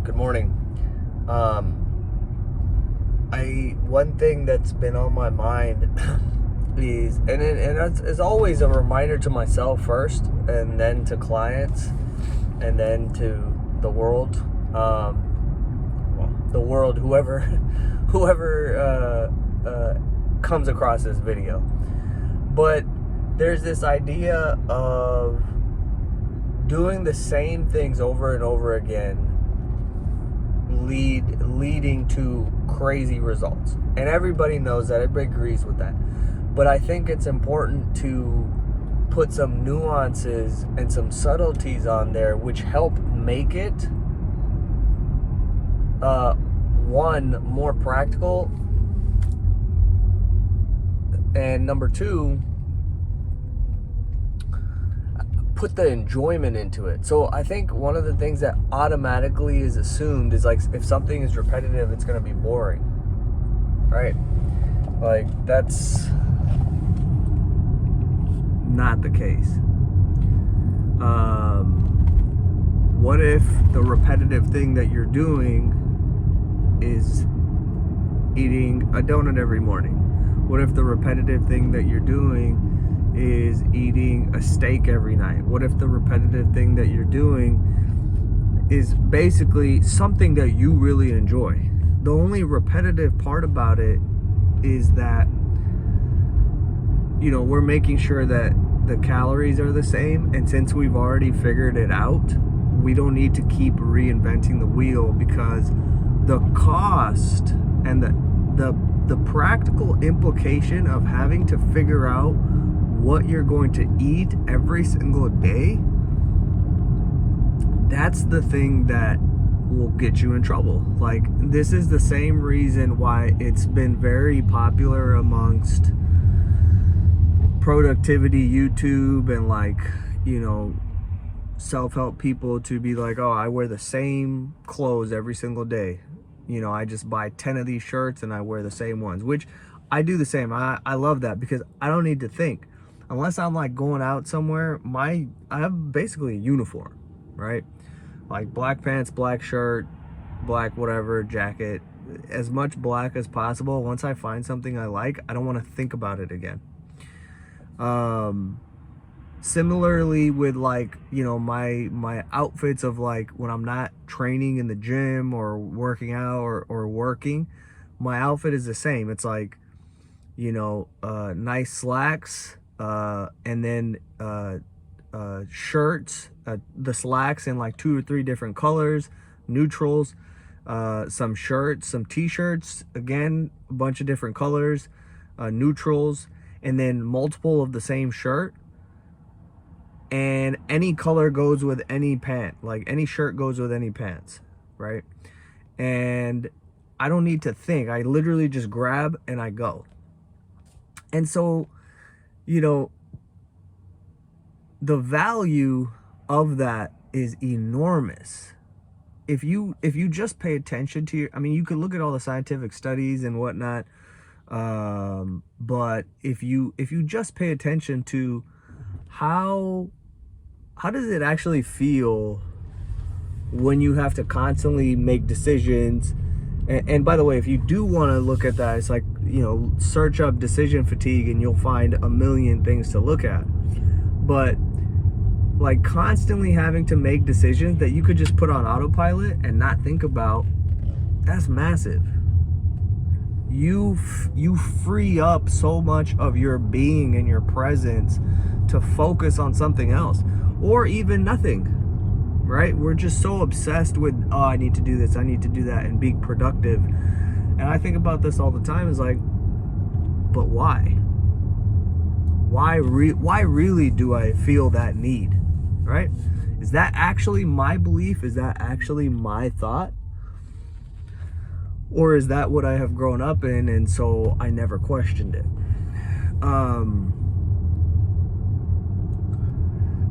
Good morning. One thing that's been on my mind is, and it's always a reminder to myself first, and then to clients, and then to the world. The world, whoever comes across this video. But there's this idea of doing the same things over and over again leading to crazy results. And everybody knows that, everybody agrees with that. But I think it's important to put some nuances and some subtleties on there which help make it one, more practical, and number two, put the enjoyment into it. So I think one of the things that automatically is assumed is, like, if something is repetitive, it's going to be boring, right? Like, that's not the case. What if the repetitive thing that you're doing is eating a donut every morning? What if the repetitive thing that you're doing is eating a steak every night? What if the repetitive thing that you're doing is basically something that you really enjoy? The only repetitive part about it is that, we're making sure that the calories are the same, and since we've already figured it out, we don't need to keep reinventing the wheel, because the cost and the practical implication of having to figure out what you're going to eat every single day, that's the thing that will get you in trouble. Like, this is the same reason why it's been very popular amongst productivity YouTube and, like, self-help people to be like, oh, I wear the same clothes every single day. I just buy 10 of these shirts and I wear the same ones, which I do the same. I love that, because I don't need to think. Unless I'm, like, going out somewhere, I have basically a uniform, right? Like, black pants, black shirt, black whatever, jacket, as much black as possible. Once I find something I like, I don't want to think about it again. Similarly with, like, my outfits of, like, when I'm not training in the gym or working out or working, my outfit is the same. It's like, nice slacks, and then shirts, the slacks in like 2 or 3 different colors, neutrals, some shirts, some t-shirts, again, a bunch of different colors, neutrals, and then multiple of the same shirt. And any color goes with any pant, like any shirt goes with any pants, right? And I don't need to think. I literally just grab and I go. And so, the value of that is enormous. If you just pay attention to you could look at all the scientific studies and whatnot, but if you just pay attention to how does it actually feel when you have to constantly make decisions. And by the way, if you do want to look at that, it's like, search up decision fatigue and you'll find a million things to look at. But, like, constantly having to make decisions that you could just put on autopilot and not think about, that's massive. You free up so much of your being and your presence to focus on something else, or even nothing, right? We're just so obsessed with, oh, I need to do this, I need to do that, and being productive. And I think about this all the time, is like, but why? Why really do I feel that need, right? Is that actually my belief? Is that actually my thought? Or is that what I have grown up in, and so I never questioned it?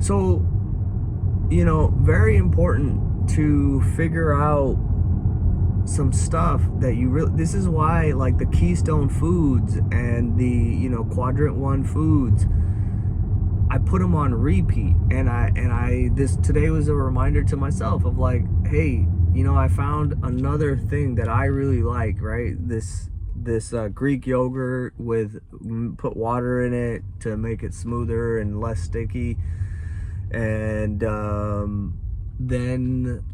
So, very important to figure out some stuff that you really, this is why, like, the Keystone Foods and the, Quadrant 1 foods, I put them on repeat. And I this today was a reminder to myself of, like, hey, I found another thing that I really like, right? This Greek yogurt with, put water in it to make it smoother and less sticky. And then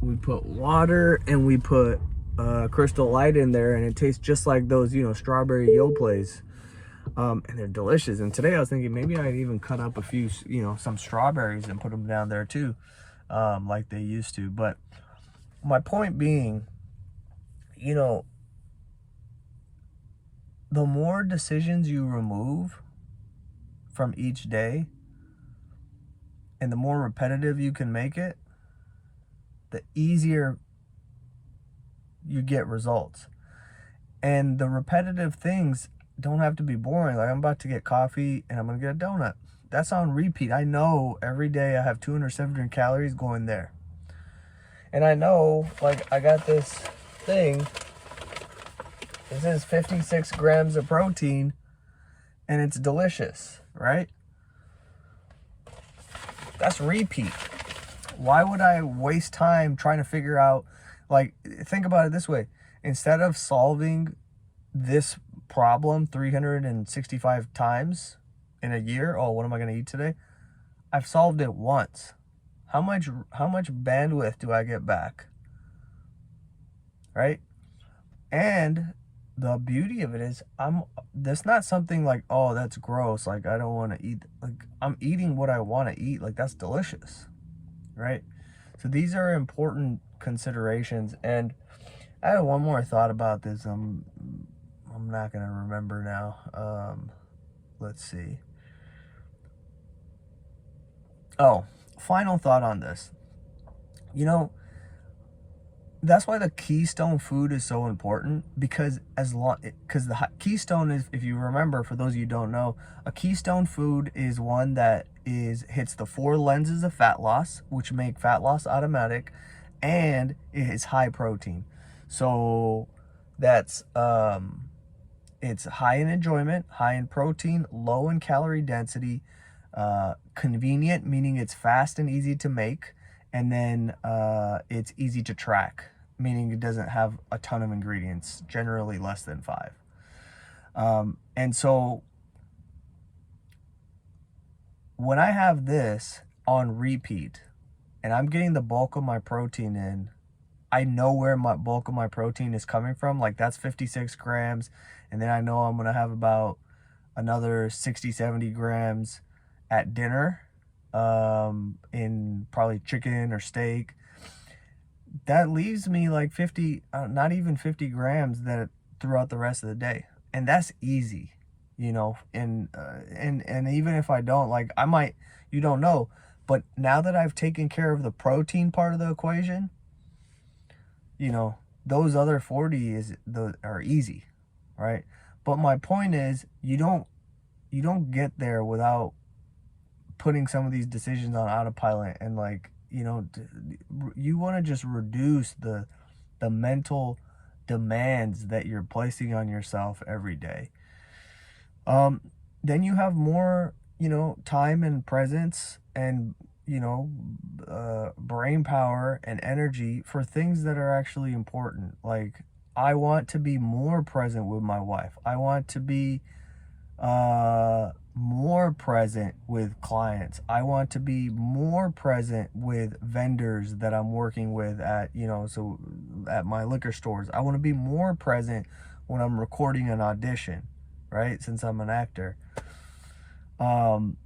we put water and we put Crystal Light in there, and it tastes just like those, strawberry Yoplait. And they're delicious. And today I was thinking maybe I'd even cut up a few, some strawberries and put them down there too, like they used to. But my point being, the more decisions you remove from each day and the more repetitive you can make it, the easier you get results. And the repetitive things don't have to be boring. Like, I'm about to get coffee and I'm gonna get a donut. That's on repeat. I know every day I have 270 calories going there. And I know, like, I got this thing. This is 56 grams of protein and it's delicious, right? That's repeat. Why would I waste time trying to figure out, like, think about it this way. Instead of solving this problem 365 times in a year, oh, what am I going to eat today? I've solved it once. How much bandwidth do I get back? Right? And the beauty of it is, that's not something like, oh, that's gross, like I don't want to eat. Like, I'm eating what I want to eat. Like, that's delicious, right? So these are important considerations. And I had one more thought about this. I'm not gonna remember now. Let's see. Oh, final thought on this. That's why the keystone food is so important, because the keystone is, if you remember, for those of you who don't know, a keystone food is one that hits the 4 lenses of fat loss, which make fat loss automatic, and it is high protein. So that's it's high in enjoyment, high in protein, low in calorie density, convenient, meaning it's fast and easy to make, and then it's easy to track, meaning it doesn't have a ton of ingredients, generally less than 5. And so when I have this on repeat and I'm getting the bulk of my protein in, I know where my bulk of my protein is coming from. Like, that's 56 grams. And then I know I'm going to have about another 60, 70 grams at dinner, in probably chicken or steak. That leaves me like 50, not even 50 grams throughout the rest of the day. And that's easy, and even if I don't, like, I might, you don't know, but now that I've taken care of the protein part of the equation, those other 40 are easy, right? But my point is, you don't get there without putting some of these decisions on autopilot. And, like, you want to just reduce the mental demands that you're placing on yourself every day. Then you have more, time and presence and, brain power and energy for things that are actually important. Like, I want to be more present with my wife. I want to be more present with clients. I want to be more present with vendors that I'm working with at my liquor stores. I want to be more present when I'm recording an audition, right? Since I'm an actor. And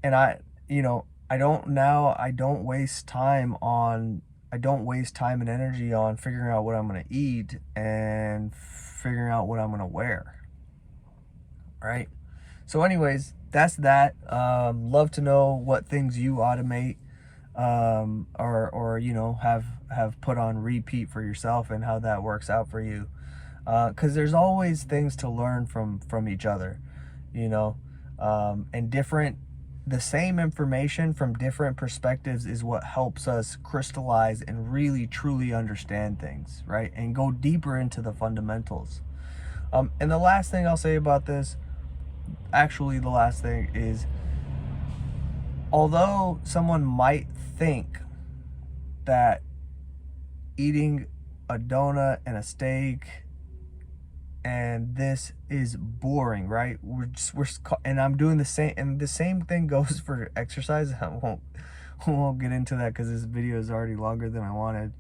I don't waste time and energy on figuring out what I'm going to eat and figuring out what I'm going to wear. Right? So anyways, that's that. Love to know what things you automate, or have put on repeat for yourself, and how that works out for you. 'Cause there's always things to learn from each other, and the same information from different perspectives is what helps us crystallize and really truly understand things, right? And go deeper into the fundamentals. And the last thing I'll say about this, actually the last thing is, although someone might think that eating a donut and a steak, and this is boring, right? And I'm doing the same, and the same thing goes for exercise. I won't get into that because this video is already longer than I wanted.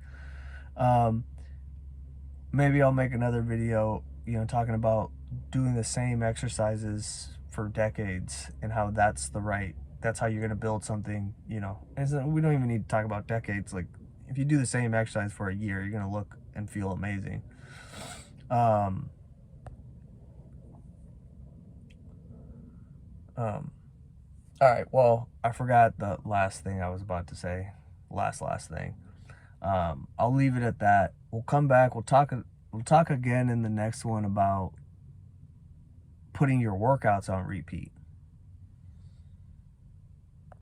Maybe I'll make another video, talking about doing the same exercises for decades and how that's how you're gonna build something. We don't even need to talk about decades. Like, if you do the same exercise for a year, you're gonna look and feel amazing. All right, well, I forgot the last thing I was about to say. Last thing. I'll leave it at that. We'll come back. We'll talk again in the next one about putting your workouts on repeat.